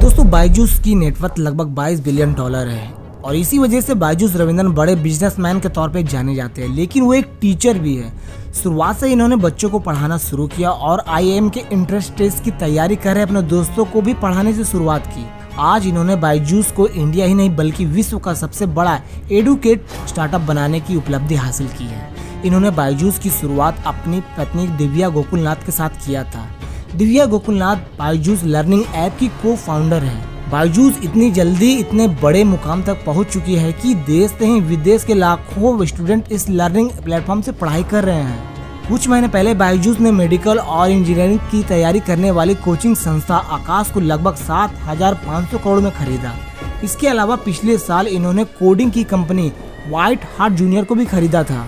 दोस्तों बायजूस की नेटवर्थ लगभग 22 बिलियन डॉलर है और इसी वजह से बायजूस रविंद्रन बड़े बिजनेसमैन के तौर पे जाने जाते हैं, लेकिन वो एक टीचर भी है। शुरुआत से इन्होंने बच्चों को पढ़ाना शुरू किया और आईआईएम के एंट्रेंस टेस्ट की तैयारी कर रहे अपने दोस्तों को भी पढ़ाने से शुरुआत की। आज इन्होंने बायजूस को इंडिया ही नहीं बल्कि विश्व का सबसे बड़ा एडुकेट स्टार्टअप बनाने की उपलब्धि हासिल की है। इन्होंने बायजूस की शुरुआत अपनी पत्नी दिव्या गोकुलनाथ के साथ किया था। दिव्या गोकुलनाथ बायजूस लर्निंग ऐप की को फाउंडर है। बायजूस इतनी जल्दी इतने बड़े मुकाम तक पहुंच चुकी है कि देश नहीं विदेश के लाखों स्टूडेंट इस लर्निंग प्लेटफॉर्म से पढ़ाई कर रहे हैं। कुछ महीने पहले बायजूस ने मेडिकल और इंजीनियरिंग की तैयारी करने वाली कोचिंग संस्था आकाश को लगभग 7,500 करोड़ में खरीदा। इसके अलावा पिछले साल इन्होंने कोडिंग की कंपनी व्हाइट हार्ट जूनियर को भी खरीदा था।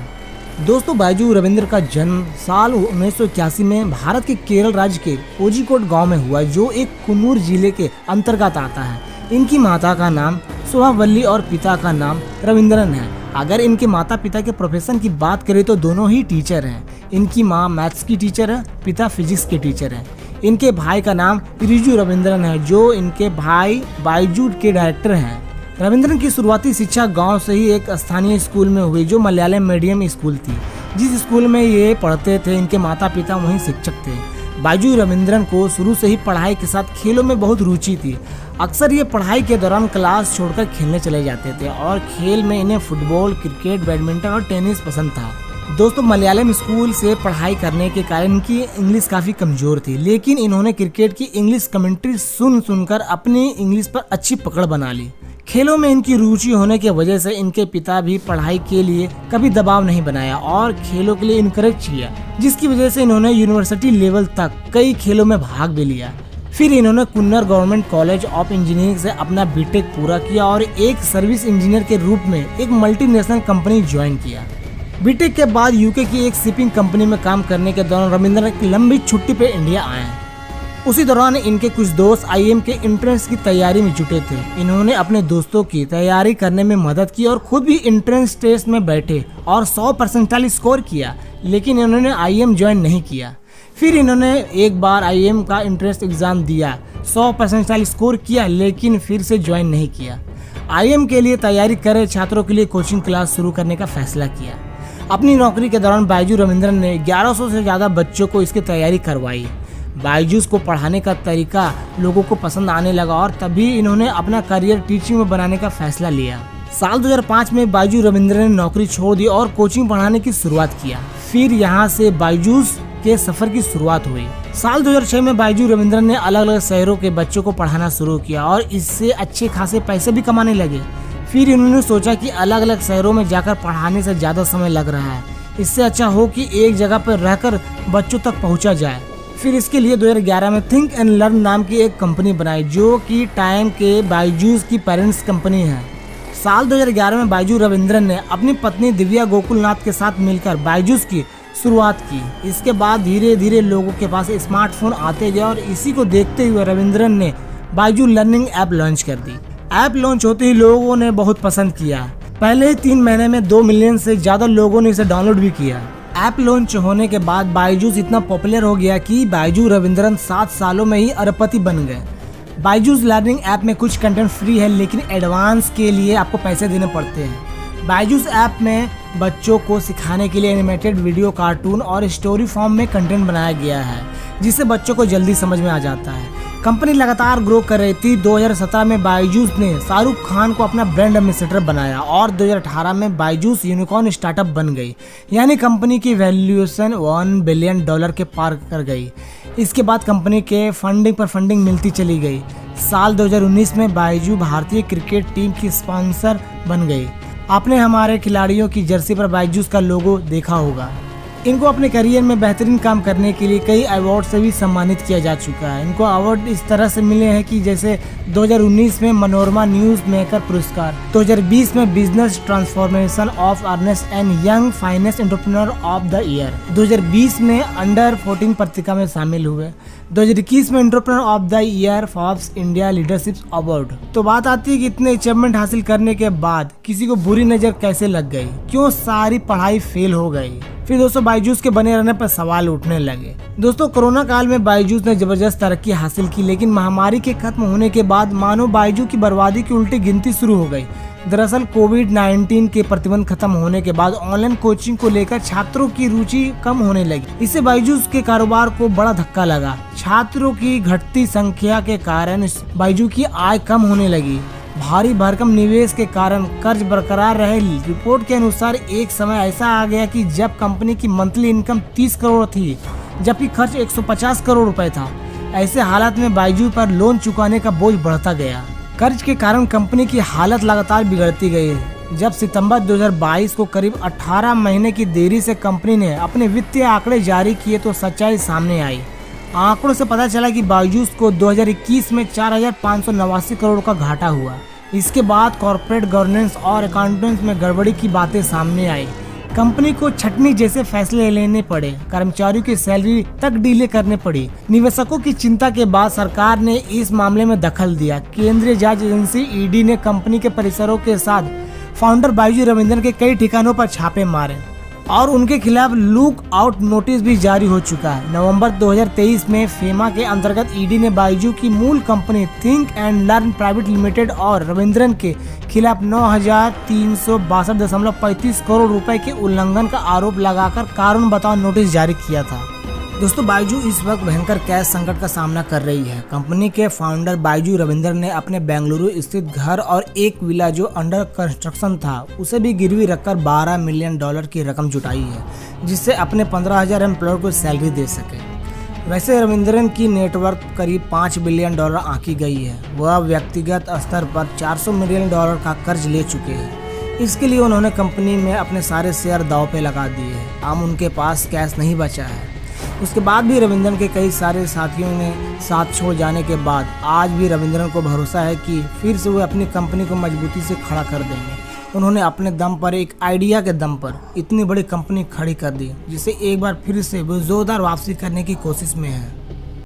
दोस्तों बायजू रविंद्र का जन्म साल 1981 में भारत के केरल राज्य के कोझिकोड गांव में हुआ, जो एक कुन्नूर जिले के अंतर्गत आता है। इनकी माता का नाम सुहावल्ली और पिता का नाम रविंद्रन है। अगर इनके माता पिता के प्रोफेशन की बात करें तो दोनों ही टीचर हैं। इनकी माँ मैथ्स की टीचर है, पिता फिजिक्स के टीचर हैं। इनके भाई का नाम रिजू रविंद्रन है, जो इनके भाई बायजू के डायरेक्टर हैं। रविंद्रन की शुरुआती शिक्षा गांव से ही एक स्थानीय स्कूल में हुई, जो मलयालम मीडियम स्कूल थी। जिस स्कूल में ये पढ़ते थे इनके माता पिता वहीं शिक्षक थे। बायजू रविंद्रन को शुरू से ही पढ़ाई के साथ खेलों में बहुत रुचि थी। अक्सर ये पढ़ाई के दौरान क्लास छोड़कर खेलने चले जाते थे और खेल में इन्हें फुटबॉल, क्रिकेट, बैडमिंटन और टेनिस पसंद था। दोस्तों मलयालम स्कूल से पढ़ाई करने के कारण इनकी इंग्लिश काफ़ी कमज़ोर थी, लेकिन इन्होंने क्रिकेट की इंग्लिश कमेंट्री सुनकर अपनी इंग्लिश पर अच्छी पकड़ बना ली। खेलों में इनकी रुचि होने की वजह से इनके पिता भी पढ़ाई के लिए कभी दबाव नहीं बनाया और खेलों के लिए इनकरेज किया, जिसकी वजह से इन्होंने यूनिवर्सिटी लेवल तक कई खेलों में भाग भी लिया। फिर इन्होंने Kunar government college of engineering से अपना बीटेक पूरा किया और एक सर्विस इंजीनियर के रूप में एक मल्टीनेशनल कंपनी ज्वाइन किया। बीटेक के बाद यूके की एक शिपिंग कंपनी में काम करने के दौरान रविंद्रन एक लंबी छुट्टी पे इंडिया आए। उसी दौरान इनके कुछ दोस्त आईआईएम के एंट्रेंस की तैयारी में जुटे थे। इन्होंने अपने दोस्तों की तैयारी करने में मदद की और खुद भी एंट्रेंस टेस्ट में बैठे और 100% स्कोर किया, लेकिन इन्होंने आईआईएम ज्वाइन नहीं किया। फिर इन्होंने एक बार आईआईएम का एंट्रेंस एग्जाम दिया, 100% स्कोर किया, लेकिन फिर से ज्वाइन नहीं किया। आईआईएम के लिए तैयारी कर रहे छात्रों के लिए कोचिंग क्लास शुरू करने का फैसला किया। अपनी नौकरी के दौरान बायजू रविंद्रन ने 1100 से ज़्यादा बच्चों को इसकी तैयारी करवाई। बायजूस को पढ़ाने का तरीका लोगों को पसंद आने लगा और तभी इन्होंने अपना करियर टीचिंग में बनाने का फैसला लिया। साल 2005 में बायजू रविंद्रन ने नौकरी छोड़ दी और कोचिंग पढ़ाने की शुरुआत किया। फिर यहाँ से बायजूस के सफर की शुरुआत हुई। साल 2006 में बायजू रविंद्रन ने अलग अलग शहरों के बच्चों को पढ़ाना शुरू किया और इससे अच्छे खासे पैसे भी कमाने लगे। फिर इन्होंने सोचा कि अलग अलग शहरों में जाकर पढ़ाने से ज़्यादा समय लग रहा है, इससे अच्छा हो कि एक जगह पर रहकर बच्चों तक पहुँचा जाए। फिर इसके लिए 2011 में थिंक एंड लर्न नाम की एक कंपनी बनाई, जो कि टाइम के बायजूस की पेरेंट्स कंपनी है। साल 2011 में बायजू रविंद्रन ने अपनी पत्नी दिव्या गोकुलनाथ के साथ मिलकर बायजूस की शुरुआत की। इसके बाद धीरे धीरे लोगों के पास स्मार्टफोन आते गए और इसी को देखते हुए रविंद्रन ने बायजू लर्निंग ऐप लॉन्च कर दी। ऐप लॉन्च होते ही लोगों ने बहुत पसंद किया। पहले ही 3 महीने में 2 मिलियन से ज़्यादा लोगों ने इसे डाउनलोड भी किया। ऐप लॉन्च होने के बाद बायजूस इतना पॉपुलर हो गया कि बायजू रविंद्रन 7 सालों में ही अरबपति बन गए। बायजूस लर्निंग ऐप में कुछ कंटेंट फ्री है, लेकिन एडवांस के लिए आपको पैसे देने पड़ते हैं। बायजूस ऐप में बच्चों को सिखाने के लिए एनिमेटेड वीडियो, कार्टून और स्टोरी फॉर्म में कंटेंट बनाया गया है, जिससे बच्चों को जल्दी समझ में आ जाता है। कंपनी लगातार ग्रो कर रही थी। 2017 में बायजूस ने शाहरुख खान को अपना ब्रांड एम्बेसडर बनाया और 2018 में बायजूस यूनिकॉर्न स्टार्टअप बन गई, यानी कंपनी की वैल्यूएशन $1 बिलियन के पार कर गई। इसके बाद कंपनी के फंडिंग पर फंडिंग मिलती चली गई। साल 2019 में बायजू भारतीय क्रिकेट टीम की स्पॉन्सर बन गई। आपने हमारे खिलाड़ियों की जर्सी पर बायजूस का लोगो देखा होगा। इनको अपने करियर में बेहतरीन काम करने के लिए कई अवार्ड से भी सम्मानित किया जा चुका है। इनको अवार्ड इस तरह से मिले हैं कि जैसे 2019 में मनोरमा न्यूज मेकर पुरस्कार, 2020 में business transformation of Ernst and Young finance entrepreneur of the year, 2020 में अंडर 14 पत्रिका में शामिल हुए, 2021 में entrepreneur of the year Forbes India leadership award. तो बात आती है कि इतने अचीवमेंट हासिल करने के बाद किसी को बुरी नजर कैसे लग गई, क्यों सारी पढ़ाई फेल हो गई। फिर दोस्तों बायजूस के बने रहने पर सवाल उठने लगे। दोस्तों कोरोना काल में बायजूस ने जबरदस्त तरक्की हासिल की, लेकिन महामारी के खत्म होने के बाद मानो बायजूस की बर्बादी की उल्टी गिनती शुरू हो गई। दरअसल कोविड-19 के प्रतिबंध खत्म होने के बाद ऑनलाइन कोचिंग को लेकर छात्रों की रुचि कम होने लगी। इससे बायजूस के कारोबार को बड़ा धक्का लगा। छात्रों की घटती संख्या के कारण बायजूस की आय कम होने लगी। भारी भरकम निवेश के कारण कर्ज बरकरार रहे। रिपोर्ट के अनुसार एक समय ऐसा आ गया कि जब कंपनी की मंथली इनकम 30 करोड़ थी, जबकि खर्च 150 करोड़ रुपए था। ऐसे हालात में बायजूस पर लोन चुकाने का बोझ बढ़ता गया। कर्ज के कारण कंपनी की हालत लगातार बिगड़ती गई। जब सितंबर 2022 को करीब 18 महीने की देरी से कंपनी ने अपने वित्तीय आंकड़े जारी किए तो सच्चाई सामने आई। आंकड़ों से पता चला कि बायजूस को 2021 में 4,589 करोड़ का घाटा हुआ। इसके बाद कॉर्पोरेट गवर्नेंस और अकाउंटेंस में गड़बड़ी की बातें सामने आई। कंपनी को छटनी जैसे फैसले लेने पड़े, कर्मचारियों की सैलरी तक डीले करने पड़ी। निवेशकों की चिंता के बाद सरकार ने इस मामले में दखल दिया। केंद्रीय जांच एजेंसी ईडी ने कंपनी के परिसरों के साथ फाउंडर बायजू रविंद्रन के कई ठिकानों पर छापे मारे और उनके खिलाफ लुक आउट नोटिस भी जारी हो चुका है। नवंबर 2023 में फेमा के अंतर्गत ईडी ने बायजू की मूल company think and learn private limited और रविंद्रन के खिलाफ 9,362.35 करोड़ रुपए के उल्लंघन का आरोप लगाकर कारण बताओ नोटिस जारी किया था। दोस्तों बायजू इस वक्त भयंकर कैश संकट का सामना कर रही है। कंपनी के फाउंडर बायजू रविंद्रन ने अपने बेंगलुरु स्थित घर और एक विला जो अंडर कंस्ट्रक्शन था उसे भी गिरवी रखकर $12 मिलियन की रकम जुटाई है, जिससे अपने 15,000 एम्प्लॉयर को सैलरी दे सके। वैसे रविंद्रन की नेटवर्थ करीब $5 बिलियन आंकी गई है। वह व्यक्तिगत स्तर पर $400 मिलियन का कर्ज ले चुके हैं। इसके लिए उन्होंने कंपनी में अपने सारे शेयर दांव पे लगा दिए हैं। अब उनके पास कैश नहीं बचा है। उसके बाद भी रविंद्रन के कई सारे साथियों ने साथ छोड़ जाने के बाद आज भी रविंद्रन को भरोसा है कि फिर से वो अपनी कंपनी को मजबूती से खड़ा कर देंगे। उन्होंने अपने दम पर, एक आइडिया के दम पर इतनी बड़ी कंपनी खड़ी कर दी, जिसे एक बार फिर से वो जोरदार वापसी करने की कोशिश में है।